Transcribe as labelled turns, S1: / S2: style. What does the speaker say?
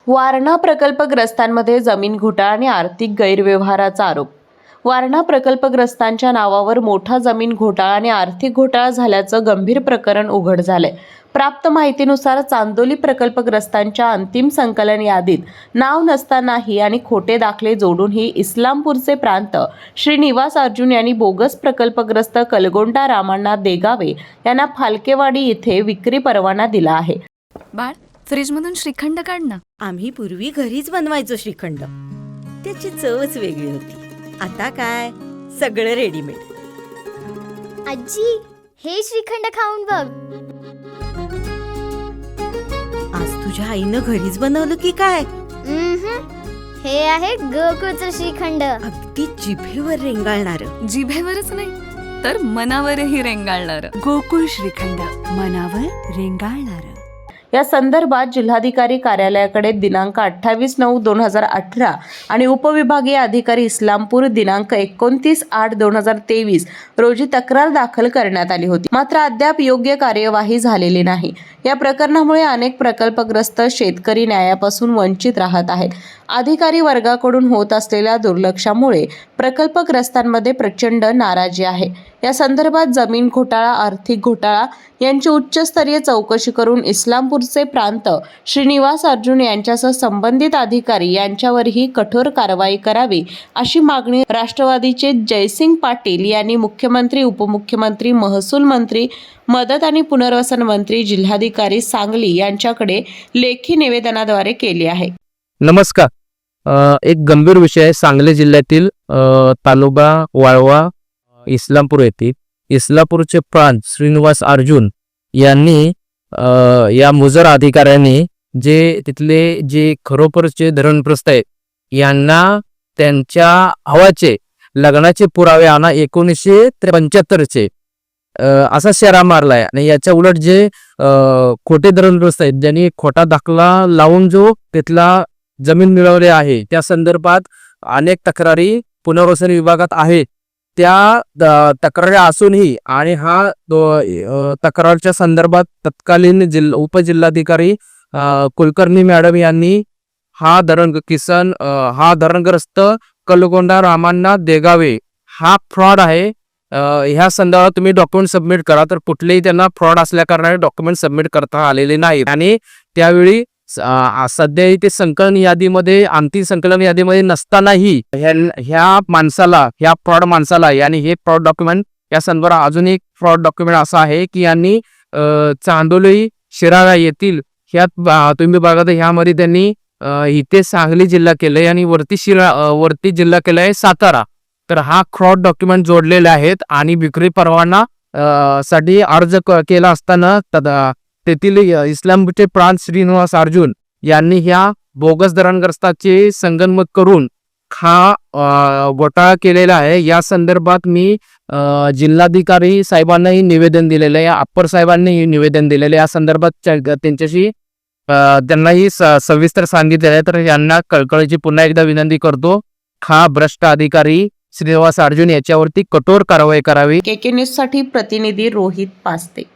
S1: वारणा प्रकल्पग्रस्तांमध्ये जमीन घोटाळा आणि आर्थिक गैरव्यवहाराचा आरोप. वारणा प्रकल्पग्रस्तांच्या नावावर मोठा जमीन घोटाळा आणि आर्थिक घोटाळा झाल्याचं गंभीर प्रकरण उघड झालंय. प्राप्त माहितीनुसार चांदोली प्रकल्पग्रस्तांच्या अंतिम संकलन यादीत नाव नसतानाही आणि खोटे दाखले जोडूनही इस्लामपूरचे प्रांत श्रीनिवास अर्जुन यांनी बोगस प्रकल्पग्रस्त कलगोंडा रामांना देगावे यांना फालकेवाडी येथे विक्री परवाना दिला आहे.
S2: बाळ, फ्रीजमधून श्रीखंड काढ ना.
S3: आम्ही पूर्वी घरीच बनवायचो श्रीखंड. त्याची चवच वेगळी होती. आता काय सगळं रेडीमेड.
S4: आजी, हे श्रीखंड खाऊन बघ.
S3: आज तुझ्या आईनं घरीच बनवलं की काय?
S4: हे आहे गोकुळचं श्रीखंड.
S3: अगदी जिभेवर रेंगाळणार.
S2: जिभेवरच नाही तर मनावरही रेंगाळणार. गोकुळ श्रीखंड, मनावर रेंगाळणार.
S1: या संदर्भात जिल्हाधिकारी कार्यालयाकडे दिनांक 28/9/2018 आणि उपविभागीय अधिकारी इस्लामपूर दिनांक 29/8/2023 रोजी तक्रार दाखल करण्यात आली होती. मात्र अद्याप योग्य कार्यवाही झालेली नाही. या प्रकरणामुळे अनेक प्रकल्पग्रस्त शेतकरी न्यायापासून वंचित राहत आहेत. अधिकारी वर्गाकडून होत असलेल्या दुर्लक्षामुळे प्रकल्पग्रस्तांमध्ये प्रचंड नाराजी आहे. या संदर्भात जमीन घोटाळा, आर्थिक घोटाळा यांची उच्चस्तरीय चौकशी करून इस्लामपूरचे प्रांत श्रीनिवास अर्जुन यांच्यासह संबंधित अधिकारी यांच्यावरही कठोर कारवाई करावी अशी मागणी राष्ट्रवादीचे जयसिंग पाटील यांनी मुख्यमंत्री, उपमुख्यमंत्री, महसूल मंत्री, मदत आणि पुनर्वसन मंत्री, जिल्हाधिकारी सांगली यांच्याकडे लेखी निवेदनाद्वारे केली आहे.
S5: नमस्कार. एक गंभीर विषय आहे. सांगली जिल्ह्यातील तालुका वाळवा इस्लामपूर येथील इस्लामपूरचे प्रांत श्रीनिवास अर्जुन यांनी या मुजर अधिकाऱ्यांनी जे तिथले जे खरोखरचे धरणग्रस्त आहेत यांना त्यांच्या हवाचे लग्नाचे पुरावे आणा 1975चे असा शेरा मारलाय. आणि याच्या उलट जे खोटे धरणग्रस्त आहेत ज्यांनी खोटा दाखला लावून जो तिथला जमीन मिळवली आहे त्या संदर्भात अनेक तक्रारी पुनर्वसन विभागात आहेत. त्या तक्रारी असूनही आणि तक्रारच्या संदर्भात तत्कालीन उपजिल्हाधिकारी कुलकर्णी मॅडम यांनी हा धरणग्रस्त कलगोंडा रामांना देगावे हा फ्रॉड आहे, ह्या संदर्भात तुम्ही डॉक्युमेंट सबमिट करा. तर कुठलेही त्यांना फ्रॉड असल्या कारणाने डॉक्युमेंट सबमिट करता आलेले नाही. आणि त्यावेळी सध्या ते संकलन यादीमध्ये, अंतिम संकलन यादीमध्ये नसतानाही ह्या फ्रॉड माणसाला यांनी हे फ्रॉड डॉक्युमेंट या संदर्भात अजून एक फ्रॉड डॉक्युमेंट असा आहे की यांनी चांदोली शिराळा येथील ह्या तुम्ही बघा तर ह्यामध्ये त्यांनी इथे सांगली जिल्हा केलंय आणि वरती जिल्हा केलाय सातारा. तर हा फ्रॉड डॉक्युमेंट जोडलेले आहेत. आणि विक्री परवाना साठी अर्ज केला असताना तेथील इस्लामपूरचे प्रांत श्रीनिवास अर्जुन यांनी ह्या बोगस धरणग्रस्ताचे संगनमत करून हा घोटाळा केलेला आहे. या संदर्भात मी जिल्हाधिकारी साहेबांनाही निवेदन दिलेलं आहे, अप्पर साहेबांनी निवेदन दिलेलं आहे. या संदर्भात त्यांच्याशी त्यांनाही सविस्तर सांगितलेलं आहे. तर यांना कळकळीची पुन्हा एकदा विनंती करतो, हा भ्रष्ट अधिकारी श्रीनिवास अर्जुन याच्यावरती कठोर कारवाई करावी.
S1: KK न्यूज साठी प्रतिनिधी रोहित पास्ते.